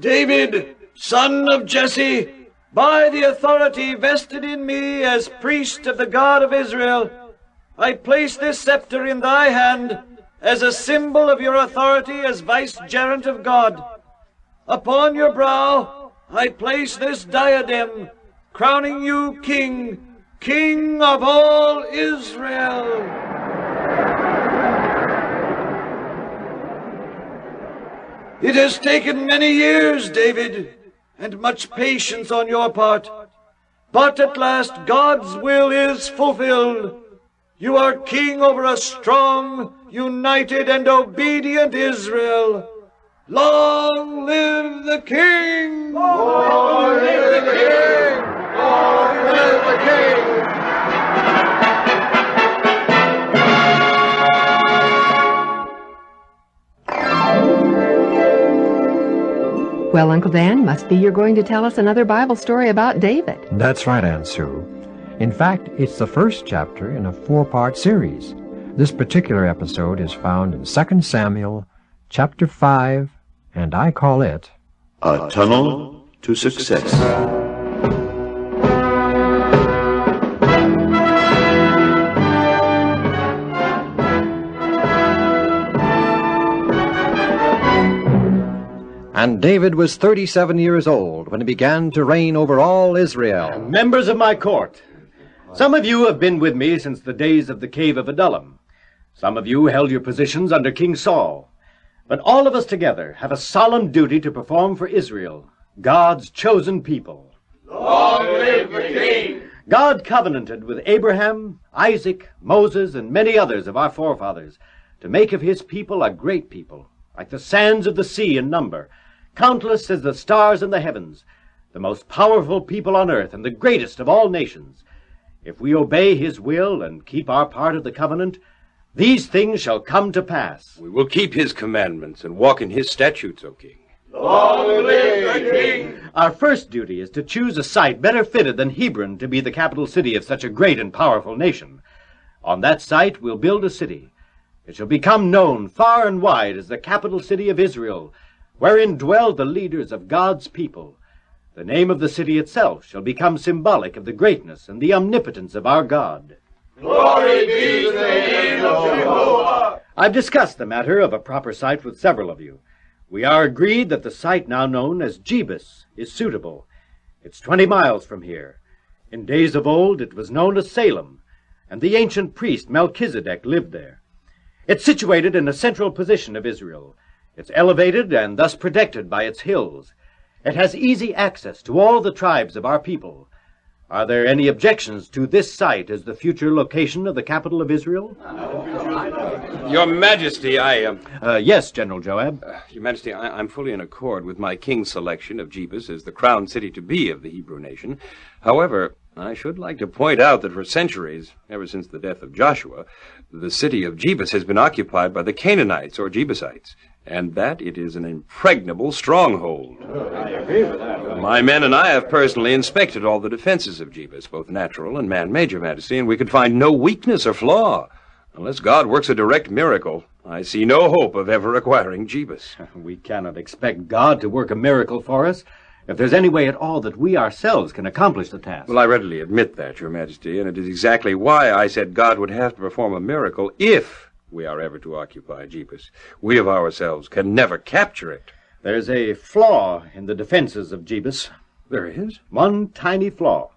David, son of Jesse, by the authority vested in me as priest of the God of Israel, I place this scepter in thy hand as a symbol of your authority as vicegerent of God. Upon your brow I place this diadem, crowning you king, king of all Israel. It has taken many years, David, and much patience on your part, but at last God's will is fulfilled. You are king over a strong, united, and obedient Israel. Long live the king! Long live the king! Long live the king! Well, Uncle Dan, must be you're going to tell us another Bible story about David. That's right, Aunt Sue. In fact, it's the first chapter in a 4-part series. This particular episode is found in 2 Samuel, chapter 5, and I call it A Tunnel to Success. And David was 37 years old when he began to reign over all Israel. Members of my court, some of you have been with me since the days of the cave of Adullam. Some of you held your positions under King Saul. But all of us together have a solemn duty to perform for Israel, God's chosen people. Long live the king! God covenanted with Abraham, Isaac, Moses, and many others of our forefathers to make of his people a great people, like the sands of the sea in number, countless as the stars in the heavens, the most powerful people on earth and the greatest of all nations. If we obey his will and keep our part of the covenant, these things shall come to pass. We will keep his commandments and walk in his statutes, O king. Long live the king! Our first duty is to choose a site better fitted than Hebron to be the capital city of such a great and powerful nation. On that site we'll build a city. It shall become known far and wide as the capital city of Israel, wherein dwell the leaders of God's people. The name of the city itself shall become symbolic of the greatness and the omnipotence of our God. Glory be to the name of Jehovah! I've discussed the matter of a proper site with several of you. We are agreed that the site now known as Jebus is suitable. It's 20 miles from here. In days of old it was known as Salem, and the ancient priest Melchizedek lived there. It's situated in a central position of Israel. It's elevated and thus protected by its hills. It has easy access to all the tribes of our people. Are there any objections to this site as the future location of the capital of Israel? Your Majesty, Yes, General Joab. Your Majesty, I'm fully in accord with my king's selection of Jebus as the crown city to be of the Hebrew nation. However, I should like to point out that for centuries, ever since the death of Joshua, the city of Jebus has been occupied by the Canaanites or Jebusites, and that it is an impregnable stronghold. I agree with that. My men and I have personally inspected all the defenses of Jebus, both natural and man-made, Your Majesty, and we could find no weakness or flaw. Unless God works a direct miracle, I see no hope of ever acquiring Jebus. We cannot expect God to work a miracle for us if there's any way at all that we ourselves can accomplish the task. Well, I readily admit that, Your Majesty, and it is exactly why I said God would have to perform a miracle if we are ever to occupy Jebus. We of ourselves can never capture it. There's a flaw in the defenses of Jebus. There is? One tiny flaw.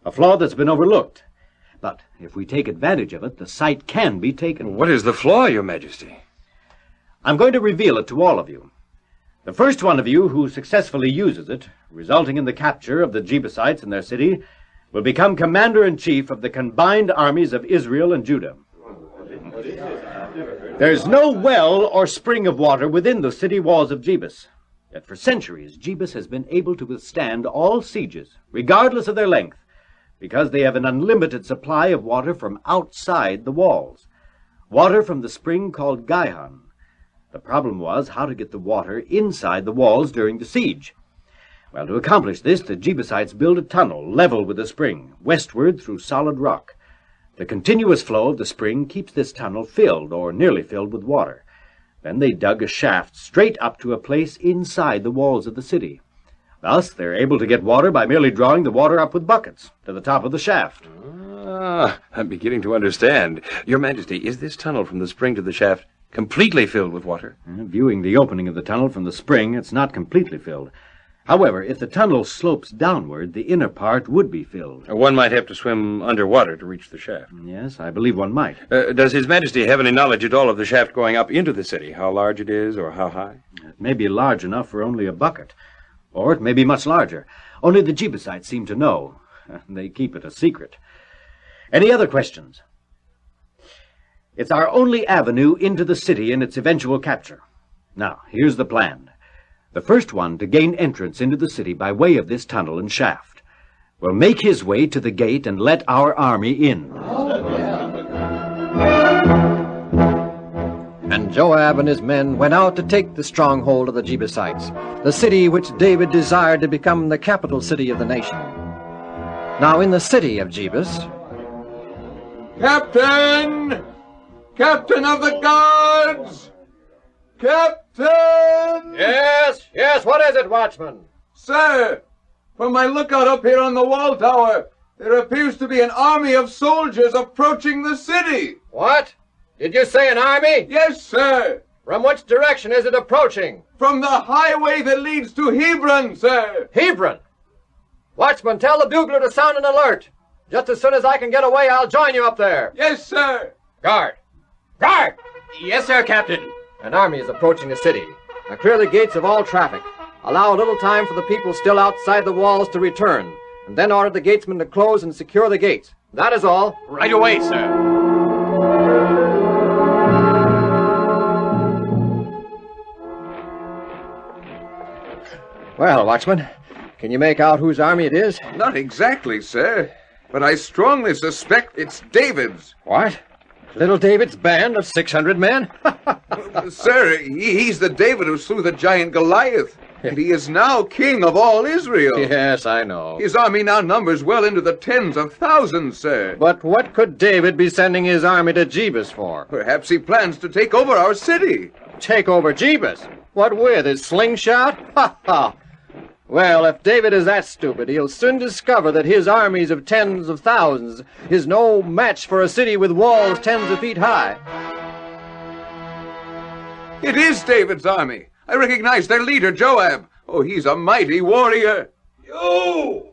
A flaw that's been overlooked. But if we take advantage of it, the site can be taken. What is the flaw, Your Majesty? I'm going to reveal it to all of you. The first one of you who successfully uses it, resulting in the capture of the Jebusites and their city, will become commander-in-chief of the combined armies of Israel and Judah. There's no well or spring of water within the city walls of Jebus. Yet for centuries, Jebus has been able to withstand all sieges, regardless of their length, because they have an unlimited supply of water from outside the walls. Water from the spring called Gihon. The problem was how to get the water inside the walls during the siege. Well, to accomplish this, the Jebusites built a tunnel level with the spring, westward through solid rock. The continuous flow of the spring keeps this tunnel filled, or nearly filled, with water. Then they dug a shaft straight up to a place inside the walls of the city. Thus, they're able to get water by merely drawing the water up with buckets to the top of the shaft. Ah, I'm beginning to understand. Your Majesty, is this tunnel from the spring to the shaft completely filled with water? Viewing the opening of the tunnel from the spring, it's not completely filled. However, if the tunnel slopes downward, the inner part would be filled. One might have to swim underwater to reach the shaft. Yes, I believe one might. Does His Majesty have any knowledge at all of the shaft going up into the city? How large it is or how high? It may be large enough for only a bucket, or it may be much larger. Only the Jebusites seem to know. They keep it a secret. Any other questions? It's our only avenue into the city and its eventual capture. Now, here's the plan. The first one to gain entrance into the city by way of this tunnel and shaft will make his way to the gate and let our army in. And Joab and his men went out to take the stronghold of the Jebusites, the city which David desired to become the capital city of the nation. Now in the city of Jebus... Captain! Captain of the guards! Captain! Yes, what is it, watchman? Sir, from my lookout up here on the wall tower, there appears to be an army of soldiers approaching the city. What? Did you say an army? Yes, sir. From which direction is it approaching? From the highway that leads to Hebron, sir. Hebron! Watchman, tell the bugler to sound an alert. Just as soon as I can get away, I'll join you up there. Yes, sir. Guard! Guard! Yes, sir, Captain. An army is approaching the city. Now clear the gates of all traffic. Allow a little time for the people still outside the walls to return, and then order the gatesmen to close and secure the gates. That is all. Right away, sir. Well, watchman, can you make out whose army it is? Not exactly, sir, but I strongly suspect it's David's. What? Little David's band of 600 men? Sir, he's the David who slew the giant Goliath, and he is now king of all Israel. Yes, I know. His army now numbers well into the tens of thousands, sir. But what could David be sending his army to Jebus for? Perhaps he plans to take over our city. Take over Jebus? What with, his slingshot? Ha ha! Well, if David is that stupid, he'll soon discover that his armies of tens of thousands is no match for a city with walls tens of feet high. It is David's army. I recognize their leader, Joab. Oh, he's a mighty warrior. You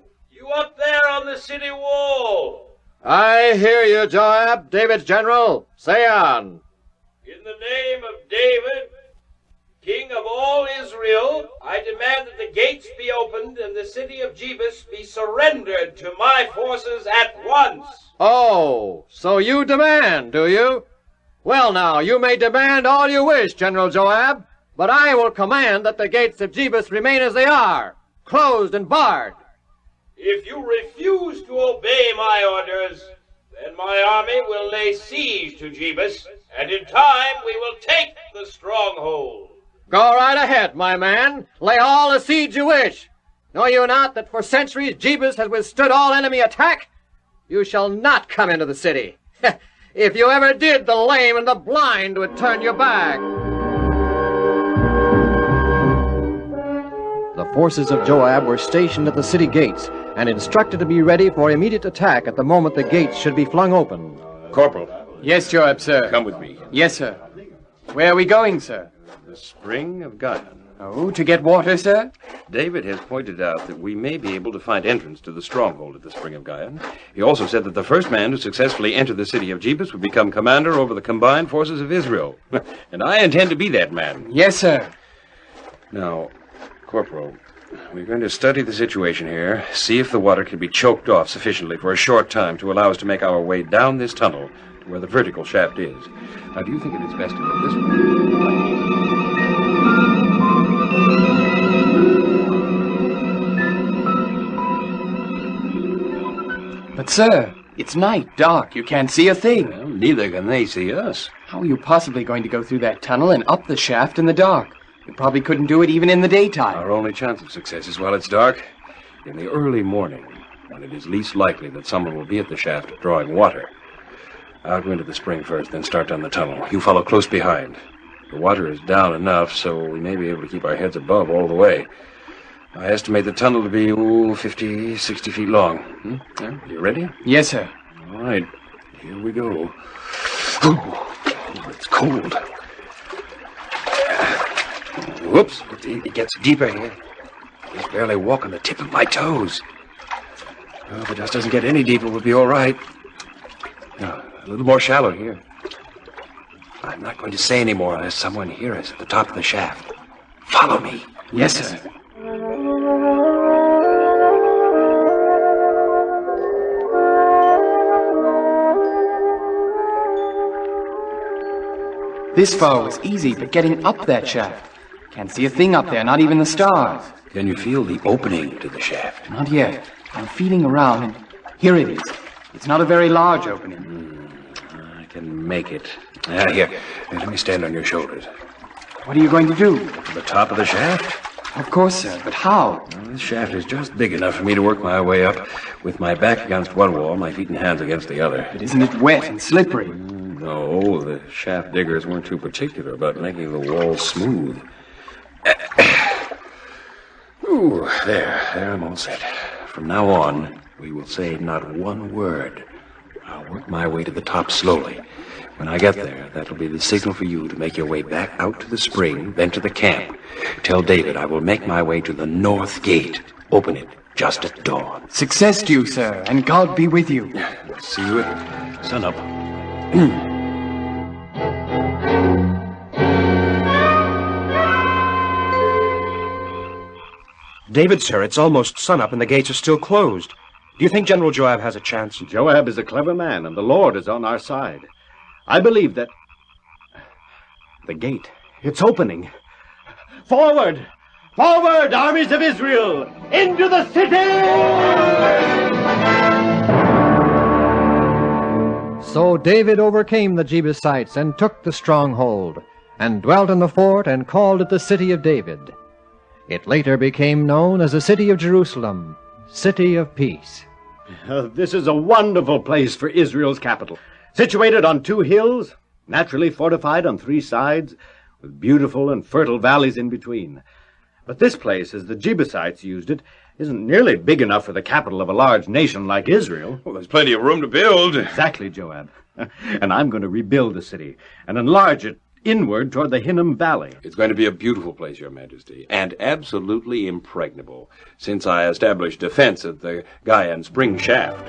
up there on the city wall. I hear you, Joab, David's general. Say on. In the name of David, King of all Israel, I demand that the gates be opened and the city of Jebus be surrendered to my forces at once. Oh, so you demand, do you? Well, now, you may demand all you wish, General Joab, but I will command that the gates of Jebus remain as they are, closed and barred. If you refuse to obey my orders, then my army will lay siege to Jebus, and in time we will take the stronghold. Go right ahead, my man. Lay all the siege you wish. Know you not that for centuries Jebus has withstood all enemy attack? You shall not come into the city. If you ever did, the lame and the blind would turn your back. The forces of Joab were stationed at the city gates and instructed to be ready for immediate attack at the moment the gates should be flung open. Corporal. Yes, Joab, sir. Come with me. Yes, sir. Where are we going, sir? The spring of Gion. Oh, to get water, sir? David has pointed out that we may be able to find entrance to the stronghold at the spring of Gion. He also said that the first man to successfully enter the city of Jebus would become commander over the combined forces of Israel. And I intend to be that man. Yes, sir. Now, Corporal, we're going to study the situation here, see if the water can be choked off sufficiently for a short time to allow us to make our way down this tunnel to where the vertical shaft is. Now, do you think it is best to go this way? But, sir, it's night, dark. You can't see a thing. Well, neither can they see us. How are you possibly going to go through that tunnel and up the shaft in the dark? You probably couldn't do it even in the daytime. Our only chance of success is while it's dark, in the early morning, when it is least likely that someone will be at the shaft drawing water. I'll go into the spring first, then start down the tunnel. You follow close behind. The water is down enough, so we may be able to keep our heads above all the way. I estimate the tunnel to be, 50, 60 feet long. Yeah, you ready? Yes, sir. All right, here we go. Oh, it's cold. Whoops, it gets deeper here. I just barely walk on the tip of my toes. Well, if it just doesn't get any deeper, we'll be all right. No, a little more shallow here. I'm not going to say any more unless someone hears us at the top of the shaft. Follow me. Yes, sir. This far was easy, but getting up that shaft. Can't see a thing up there, not even the stars. Can you feel the opening to the shaft? Not yet. I'm feeling around, and here it is. It's not a very large opening. I can make it. Here, let me stand on your shoulders. What are you going to do? To the top of the shaft? Of course, sir, but how? Well, this shaft is just big enough for me to work my way up with my back against one wall, my feet and hands against the other. But isn't it wet and slippery? No, the shaft diggers weren't too particular about making the wall smooth. Ooh, there, I'm all set. From now on, we will say not one word. I'll work my way to the top slowly. When I get there, that'll be the signal for you to make your way back out to the spring, then to the camp. Tell David I will make my way to the north gate. Open it just at dawn. Success to you, sir, and God be with you. See you at sunup. David, sir, it's almost sunup and the gates are still closed. Do you think General Joab has a chance? Joab is a clever man, and the Lord is on our side. I believe that... The gate, it's opening. Forward! Forward, armies of Israel! Into the city! So David overcame the Jebusites and took the stronghold, and dwelt in the fort and called it the City of David. It later became known as the City of Jerusalem, City of Peace. This is a wonderful place for Israel's capital. Situated on 2 hills, naturally fortified on 3 sides, with beautiful and fertile valleys in between. But this place, as the Jebusites used it, isn't nearly big enough for the capital of a large nation like Israel. Well, there's plenty of room to build. Exactly, Joab. And I'm going to rebuild the city and enlarge it inward toward the Hinnom Valley. It's going to be a beautiful place, Your Majesty, and absolutely impregnable, since I established defense at the Gaian Spring Shaft.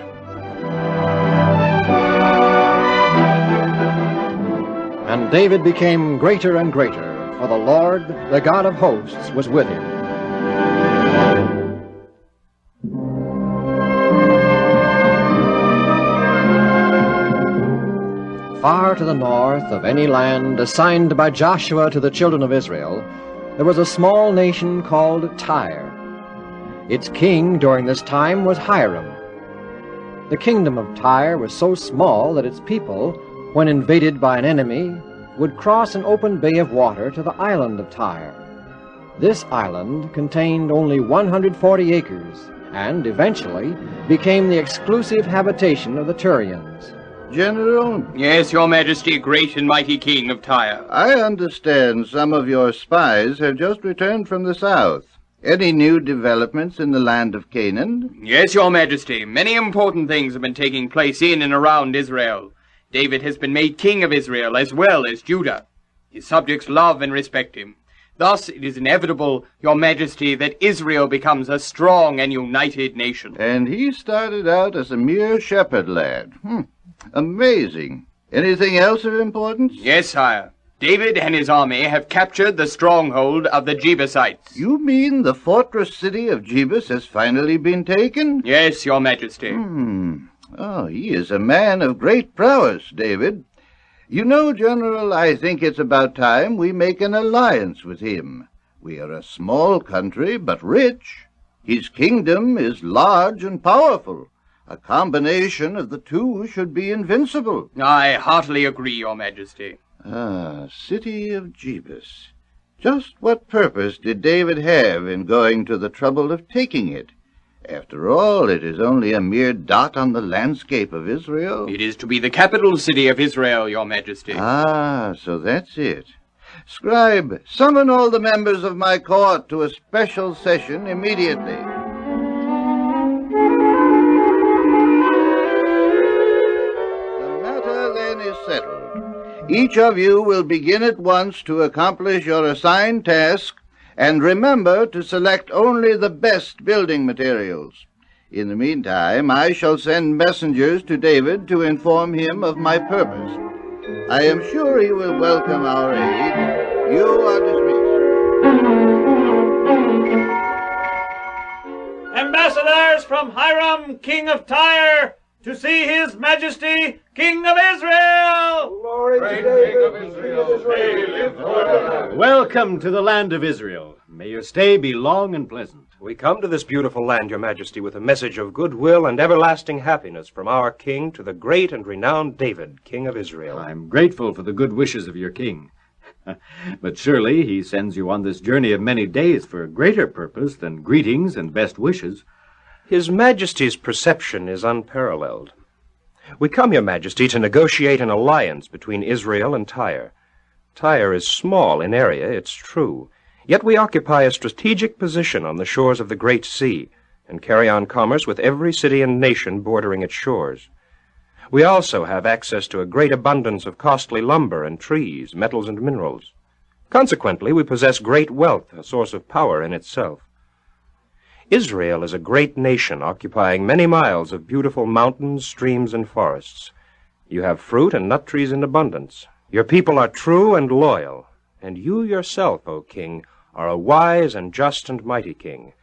And David became greater and greater, for the Lord, the God of hosts, was with him. Far to the north of any land assigned by Joshua to the children of Israel, there was a small nation called Tyre. Its king during this time was Hiram. The kingdom of Tyre was so small that its people, when invaded by an enemy, would cross an open bay of water to the island of Tyre. This island contained only 140 acres, and eventually became the exclusive habitation of the Tyrians. General? Yes, Your Majesty, great and mighty King of Tyre. I understand some of your spies have just returned from the south. Any new developments in the land of Canaan? Yes, Your Majesty. Many important things have been taking place in and around Israel. David has been made king of Israel as well as Judah. His subjects love and respect him. Thus, it is inevitable, Your Majesty, that Israel becomes a strong and united nation. And he started out as a mere shepherd lad. Amazing. Anything else of importance? Yes, sire. David and his army have captured the stronghold of the Jebusites. You mean the fortress city of Jebus has finally been taken? Yes, Your Majesty. Oh, he is a man of great prowess, David. You know, General, I think it's about time we make an alliance with him. We are a small country, but rich. His kingdom is large and powerful. A combination of the two should be invincible. I heartily agree, Your Majesty. City of Jebus. Just what purpose did David have in going to the trouble of taking it? After all, it is only a mere dot on the landscape of Israel. It is to be the capital city of Israel, Your Majesty. So that's it. Scribe, summon all the members of my court to a special session immediately. The matter then is settled. Each of you will begin at once to accomplish your assigned task, and remember to select only the best building materials. In the meantime, I shall send messengers to David to inform him of my purpose. I am sure he will welcome our aid. You are dismissed. Ambassadors from Hiram, king of Tyre, to see his majesty, king of Israel! Glory to David, king of Israel. Welcome to the land of Israel. May your stay be long and pleasant. We come to this beautiful land, your majesty, with a message of goodwill and everlasting happiness from our king to the great and renowned David, king of Israel. I'm grateful for the good wishes of your king. But surely he sends you on this journey of many days for a greater purpose than greetings and best wishes. His majesty's perception is unparalleled. We come, your majesty, to negotiate an alliance between Israel and Tyre. Tyre is small in area, it's true. Yet we occupy a strategic position on the shores of the Great Sea and carry on commerce with every city and nation bordering its shores. We also have access to a great abundance of costly lumber and trees, metals and minerals. Consequently, we possess great wealth, a source of power in itself. Israel is a great nation occupying many miles of beautiful mountains, streams, and forests. You have fruit and nut trees in abundance. Your people are true and loyal, and you yourself, O king, are a wise and just and mighty king.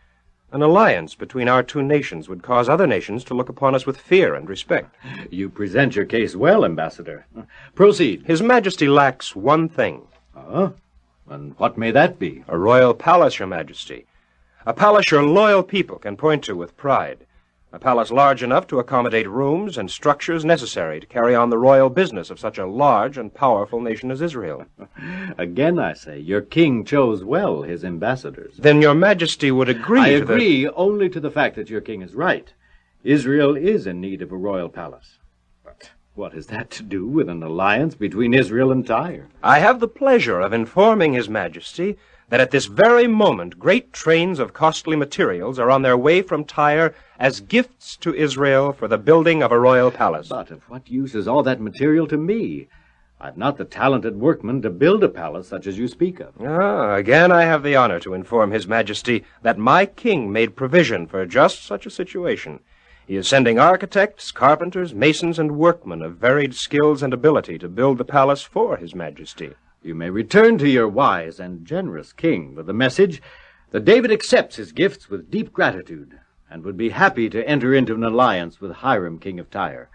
An alliance between our two nations would cause other nations to look upon us with fear and respect. You present your case well, Ambassador. Proceed. His Majesty lacks one thing. And what may that be? A royal palace, your Majesty. A palace your loyal people can point to with pride. A palace large enough to accommodate rooms and structures necessary to carry on the royal business of such a large and powerful nation as Israel. Again, I say, your king chose well his ambassadors. Then your Majesty would agree I agree only to the fact that your king is right. Israel is in need of a royal palace. But what has that to do with an alliance between Israel and Tyre? I have the pleasure of informing His Majesty that at this very moment great trains of costly materials are on their way from Tyre as gifts to Israel for the building of a royal palace. But of what use is all that material to me? I've not the talented workmen to build a palace such as you speak of. Again I have the honor to inform His Majesty that my king made provision for just such a situation. He is sending architects, carpenters, masons, and workmen of varied skills and ability to build the palace for His Majesty. You may return to your wise and generous king with the message that David accepts his gifts with deep gratitude and would be happy to enter into an alliance with Hiram, king of Tyre.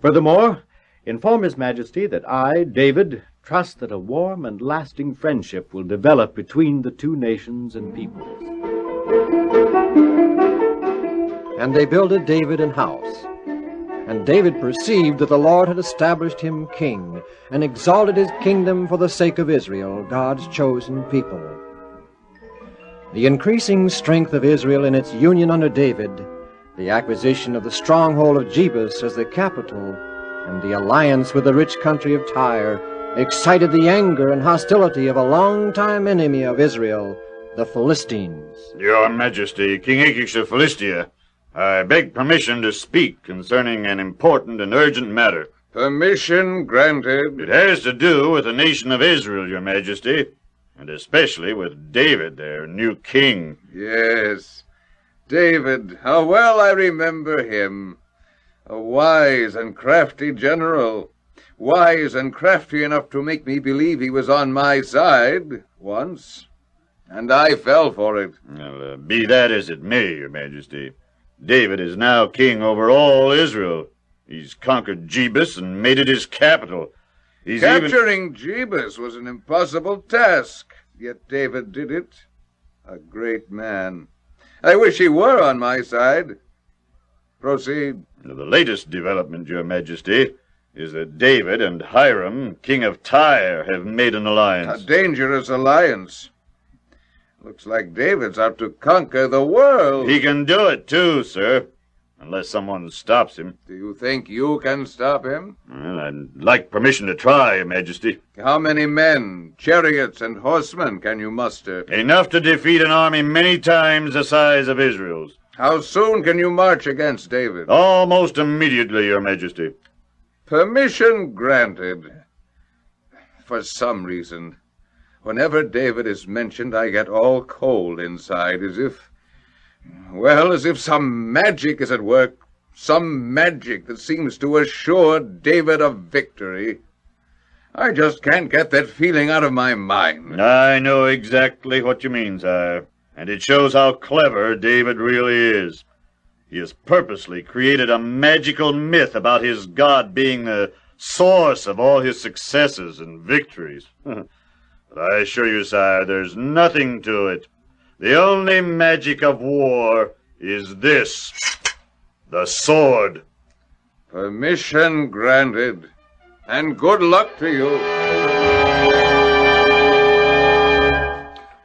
Furthermore, inform His Majesty that I, David, trust that a warm and lasting friendship will develop between the two nations and peoples. And they builded David an house. And David perceived that the Lord had established him king, and exalted his kingdom for the sake of Israel, God's chosen people. The increasing strength of Israel in its union under David, the acquisition of the stronghold of Jebus as the capital, and the alliance with the rich country of Tyre, excited the anger and hostility of a long-time enemy of Israel, the Philistines. Your Majesty, King Achish of Philistia, I beg permission to speak concerning an important and urgent matter. Permission granted. It has to do with the nation of Israel, Your Majesty, and especially with David, their new king. Yes, David, how well I remember him. A wise and crafty general. Wise and crafty enough to make me believe he was on my side once. And I fell for it. Well, be that as it may, Your Majesty, David is now king over all Israel. He's conquered Jebus and made it his capital. Capturing Jebus was an impossible task, yet David did it. A great man. I wish he were on my side. Proceed. The latest development, Your Majesty, is that David and Hiram, king of Tyre, have made an alliance. A dangerous alliance. Looks like David's out to conquer the world. He can do it, too, sir. unless someone stops him. Do you think you can stop him? Well, I'd like permission to try, Your Majesty. How many men, chariots, and horsemen can you muster? Enough to defeat an army many times the size of Israel's. How soon can you march against David? Almost immediately, Your Majesty. Permission granted. For some reason, whenever David is mentioned, I get all cold inside, as if some magic is at work, some magic that seems to assure David a victory. I just can't get that feeling out of my mind. I know exactly what you mean, sire, and it shows how clever David really is. He has purposely created a magical myth about his God being the source of all his successes and victories. But I assure you, sire, there's nothing to it. The only magic of war is this, the sword. Permission granted, and good luck to you.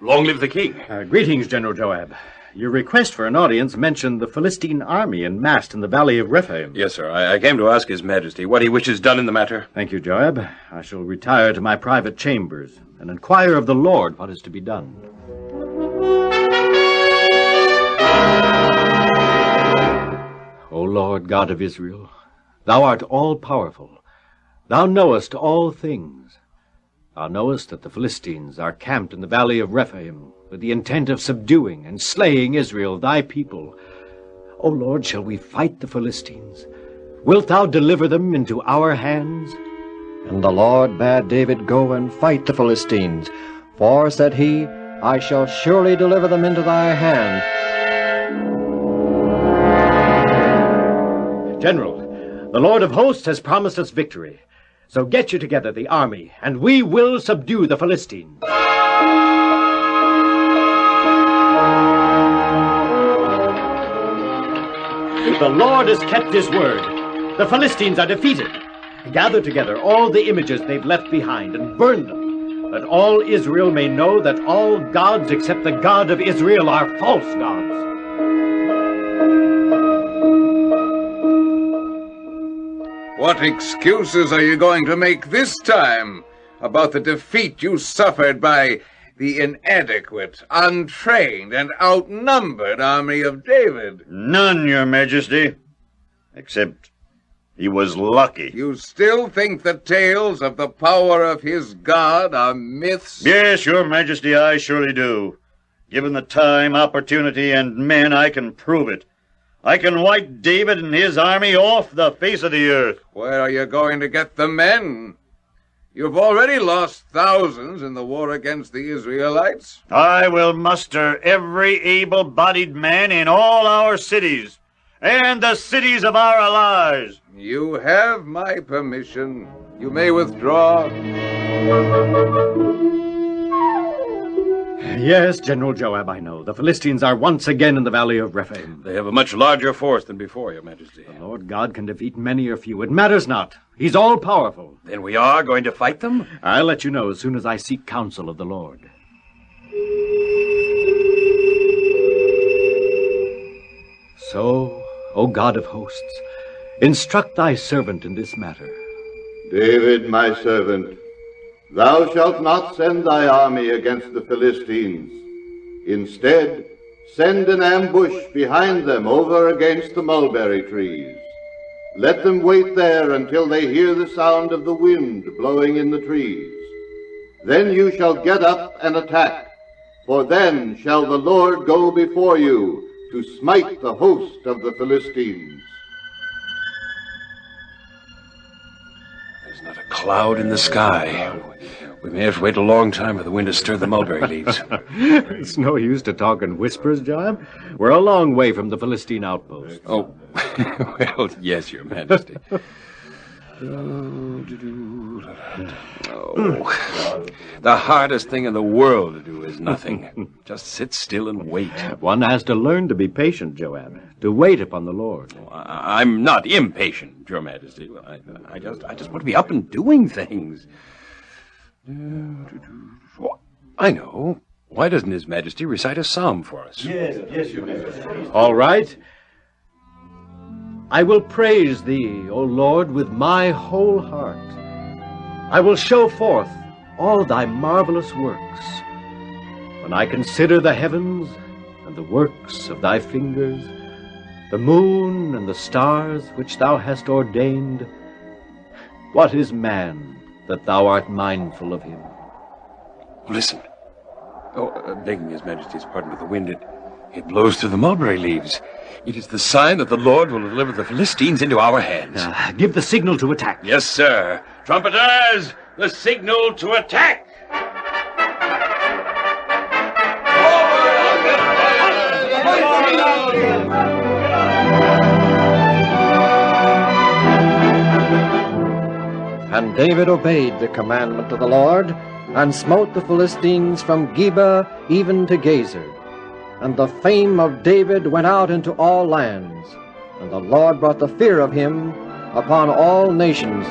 Long live the king. Greetings, General Joab. Your request for an audience mentioned the Philistine army enmassed in the valley of Rephaim. Yes, sir. I came to ask His Majesty what he wishes done in the matter. Thank you, Joab. I shall retire to my private chambers and inquire of the Lord what is to be done. O Lord God of Israel, thou art all-powerful. Thou knowest all things. Thou knowest that the Philistines are camped in the valley of Rephaim with the intent of subduing and slaying Israel, thy people. O Lord, shall we fight the Philistines? Wilt thou deliver them into our hands? And the Lord bade David go and fight the Philistines. For, said he, I shall surely deliver them into thy hand. General, the Lord of hosts has promised us victory. So get you together, the army, and we will subdue the Philistines. The Lord has kept his word. The Philistines are defeated. Gather together all the images they've left behind and burn them, that all Israel may know that all gods except the God of Israel are false gods. What excuses are you going to make this time about the defeat you suffered by the inadequate, untrained, and outnumbered army of David? None, Your Majesty. Except he was lucky. You still think the tales of the power of his God are myths? Yes, Your Majesty, I surely do. Given the time, opportunity, and men, I can prove it. I can wipe David and his army off the face of the earth. Where are you going to get the men? You've already lost thousands in the war against the Israelites. I will muster every able-bodied man in all our cities, and the cities of our allies. You have my permission. You may withdraw. Yes, General Joab, I know. The Philistines are once again in the valley of Rephaim. They have a much larger force than before, Your Majesty. The Lord God can defeat many or few. It matters not. He's all-powerful. Then we are going to fight them? I'll let you know as soon as I seek counsel of the Lord. So, O God of hosts, instruct thy servant in this matter. David, my servant, thou shalt not send thy army against the Philistines. Instead, send an ambush behind them over against the mulberry trees. Let them wait there until they hear the sound of the wind blowing in the trees. Then you shall get up and attack, for then shall the Lord go before you to smite the host of the Philistines. There's not a cloud in the sky. We may have to wait a long time for the wind to stir the mulberry leaves. It's no use to talk in whispers, Joab. We're a long way from the Philistine outposts. Oh, well, yes, Your Majesty. The hardest thing in the world to do is nothing. Just sit still and wait. One has to learn to be patient, Joab, to wait upon the Lord. I'm not impatient, Your Majesty. I just want to be up and doing things. I know. Why doesn't His Majesty recite a psalm for us? Yes, Your Majesty. All right. I will praise thee, O Lord, with my whole heart. I will show forth all thy marvelous works. When I consider the heavens and the works of thy fingers, the moon and the stars which thou hast ordained, what is man that thou art mindful of him? Listen. Begging His Majesty's pardon with the wind, it blows through the mulberry leaves. It is the sign that the Lord will deliver the Philistines into our hands. Give the signal to attack. Yes, sir. Trumpeters, the signal to attack! And David obeyed the commandment of the Lord, and smote the Philistines from Geba even to Gezer. And the fame of David went out into all lands, and the Lord brought the fear of him upon all nations